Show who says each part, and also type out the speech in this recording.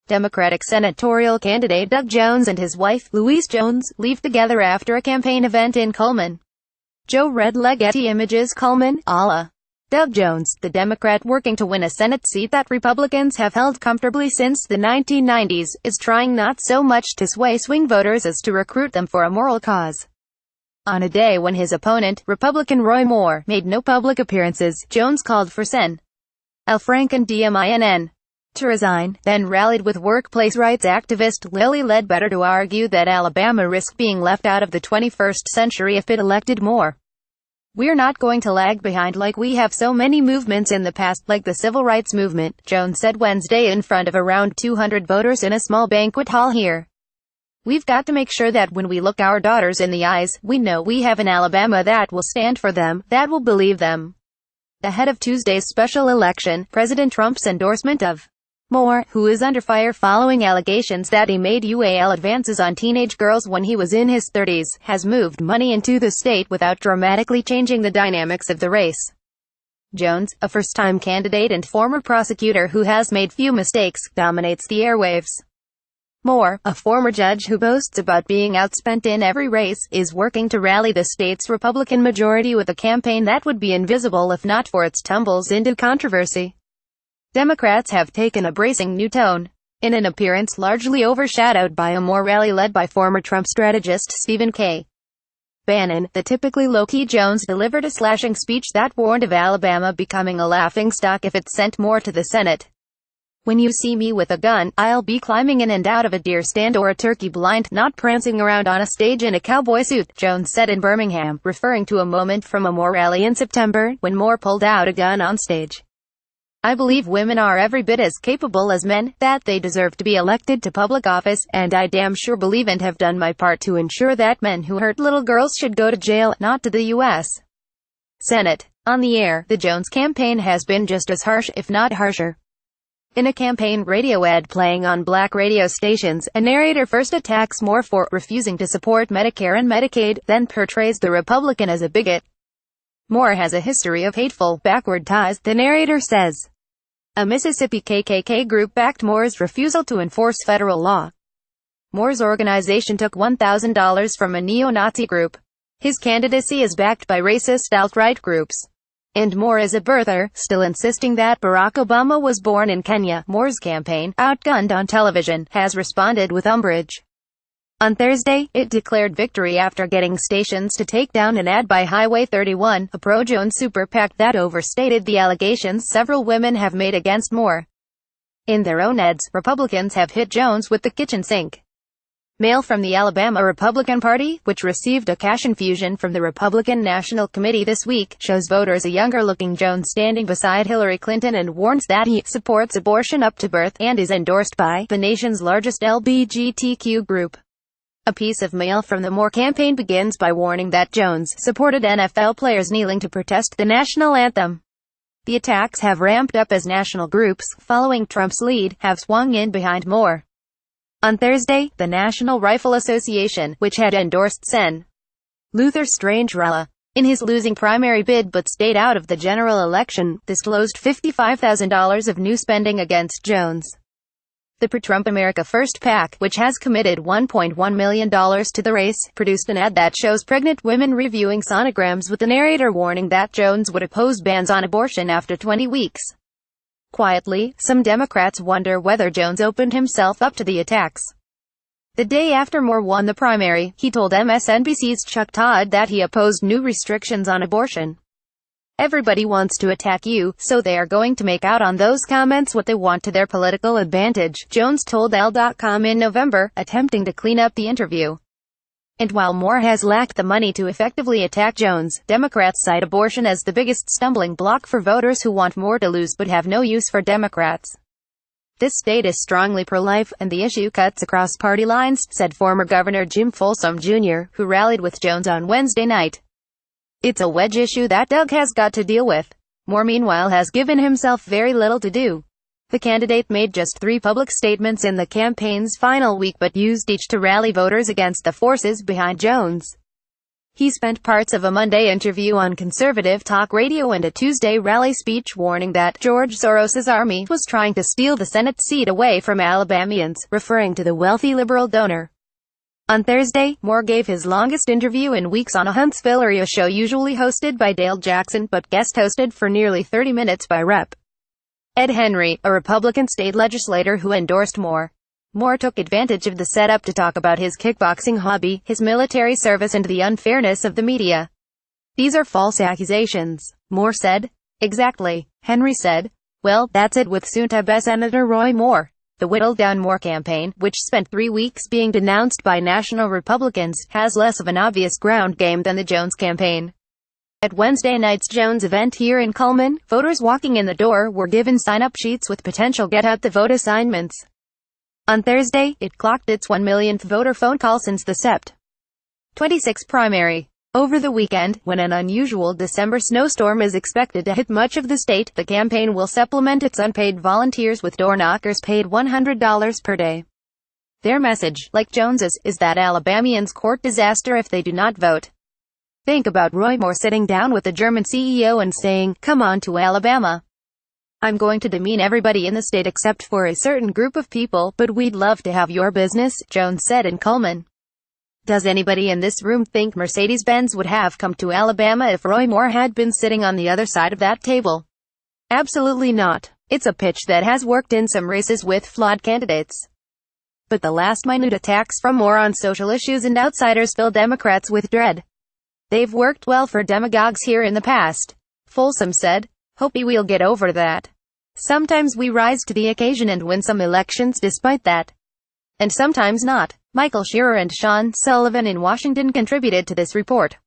Speaker 1: Democratic senatorial candidate Doug Jones and his wife, Louise Jones, leave together after a campaign event in Cullman. Joe RaedleGetty Images CULLMAN, Allah. Doug Jones, the Democrat working to win a Senate seat that Republicans have held comfortably since the 1990s, is trying not so much to sway swing voters as to recruit them for a moral cause. On a day when his opponent, Republican Roy Moore, made no public appearances, Jones called for Sen. Franken DMinn to resign, then rallied with workplace rights activist Lilly Ledbetter to argue that Alabama risked being left out of the 21st century if it elected Moore. "We're not going to lag behind like we have so many movements in the past, like the civil rights movement," Jones said Wednesday in front of around 200 voters in a small banquet hall here. "We've got to make sure that when we look our daughters in the eyes, we know we have an Alabama that will stand for them, that will believe them." Ahead of Tuesday's special election, President Trump's endorsement of Moore, who is under fire following allegations that he made UAL advances on teenage girls when he was in his 30s, has moved money into the state without dramatically changing the dynamics of the race. Jones, a first-time candidate and former prosecutor who has made few mistakes, dominates the airwaves. Moore, a former judge who boasts about being outspent in every race, is working to rally the state's Republican majority with a campaign that would be invisible if not for its tumbles into controversy. Democrats have taken a bracing new tone, in an appearance largely overshadowed by a Moore rally led by former Trump strategist Stephen K. Bannon. The typically low-key Jones delivered a slashing speech that warned of Alabama becoming a laughingstock if it sent Moore to the Senate. "When you see me with a gun, I'll be climbing in and out of a deer stand or a turkey blind, not prancing around on a stage in a cowboy suit," Jones said in Birmingham, referring to a moment from a Moore rally in September, when Moore pulled out a gun on stage. "I believe women are every bit as capable as men, that they deserve to be elected to public office, and I damn sure believe and have done my part to ensure that men who hurt little girls should go to jail, not to the U.S. Senate." On the air, the Jones campaign has been just as harsh, if not harsher. In a campaign radio ad playing on black radio stations, a narrator first attacks Moore for refusing to support Medicare and Medicaid, then portrays the Republican as a bigot. "Moore has a history of hateful, backward ties," the narrator says. A Mississippi KKK group backed Moore's refusal to enforce federal law. Moore's organization took $1,000 from a neo-Nazi group. His candidacy is backed by racist alt-right groups. And Moore is a birther, still insisting that Barack Obama was born in Kenya. Moore's campaign, outgunned on television, has responded with umbrage. On Thursday, it declared victory after getting stations to take down an ad by Highway 31, a pro-Jones super PAC that overstated the allegations several women have made against Moore. In their own ads, Republicans have hit Jones with the kitchen sink. Mail from the Alabama Republican Party, which received a cash infusion from the Republican National Committee this week, shows voters a younger-looking Jones standing beside Hillary Clinton and warns that he supports abortion up to birth and is endorsed by the nation's largest LGBTQ group. A piece of mail from the Moore campaign begins by warning that Jones supported NFL players kneeling to protest the national anthem. The attacks have ramped up as national groups, following Trump's lead, have swung in behind Moore. On Thursday, the National Rifle Association, which had endorsed Sen. Luther Strange in his losing primary bid but stayed out of the general election, disclosed $55,000 of new spending against Jones. The pro-Trump America First PAC, which has committed $1.1 million to the race, produced an ad that shows pregnant women reviewing sonograms with the narrator warning that Jones would oppose bans on abortion after 20 weeks. Quietly, some Democrats wonder whether Jones opened himself up to the attacks. The day after Moore won the primary, he told MSNBC's Chuck Todd that he opposed new restrictions on abortion. "Everybody wants to attack you, so they are going to make out on those comments what they want to their political advantage," Jones told Elle.com in November, attempting to clean up the interview. And while Moore has lacked the money to effectively attack Jones, Democrats cite abortion as the biggest stumbling block for voters who want Moore to lose but have no use for Democrats. "This state is strongly pro-life, and the issue cuts across party lines," said former Governor Jim Folsom Jr., who rallied with Jones on Wednesday night. "It's a wedge issue that Doug has got to deal with." Moore meanwhile has given himself very little to do. The candidate made just 3 public statements in the campaign's final week but used each to rally voters against the forces behind Jones. He spent parts of a Monday interview on conservative talk radio and a Tuesday rally speech warning that George Soros's army was trying to steal the Senate seat away from Alabamians, referring to the wealthy liberal donor. On Thursday, Moore gave his longest interview in weeks on a Huntsville area show usually hosted by Dale Jackson, but guest hosted for nearly 30 minutes by Rep. Ed Henry, a Republican state legislator who endorsed Moore. Moore took advantage of the setup to talk about his kickboxing hobby, his military service and the unfairness of the media. "These are false accusations," Moore said. "Exactly," Henry said. "Well, that's it with soon-to-be Senator Roy Moore." The whittled-down Moore campaign, which spent 3 weeks being denounced by national Republicans, has less of an obvious ground game than the Jones campaign. At Wednesday night's Jones event here in Cullman, voters walking in the door were given sign-up sheets with potential get-out-the-vote assignments. On Thursday, it clocked its 1 millionth voter phone call since the Sept. 26 primary. Over the weekend, when an unusual December snowstorm is expected to hit much of the state, the campaign will supplement its unpaid volunteers with door knockers paid $100 per day. Their message, like Jones's, is that Alabamians court disaster if they do not vote. Think about Roy Moore sitting down with a German CEO and saying, "Come on to Alabama. I'm going to demean everybody in the state except for a certain group of people, but we'd love to have your business," Jones said in Cullman. Does anybody in this room think Mercedes-Benz would have come to Alabama if Roy Moore had been sitting on the other side of that table? Absolutely not. It's a pitch that has worked in some races with flawed candidates. But the last-minute attacks from Moore on social issues and outsiders fill Democrats with dread. They've worked well for demagogues here in the past. Folsom said. "Hope we'll get over that. Sometimes we rise to the occasion and win some elections despite that. And sometimes not." Michael Shearer and Sean Sullivan in Washington contributed to this report.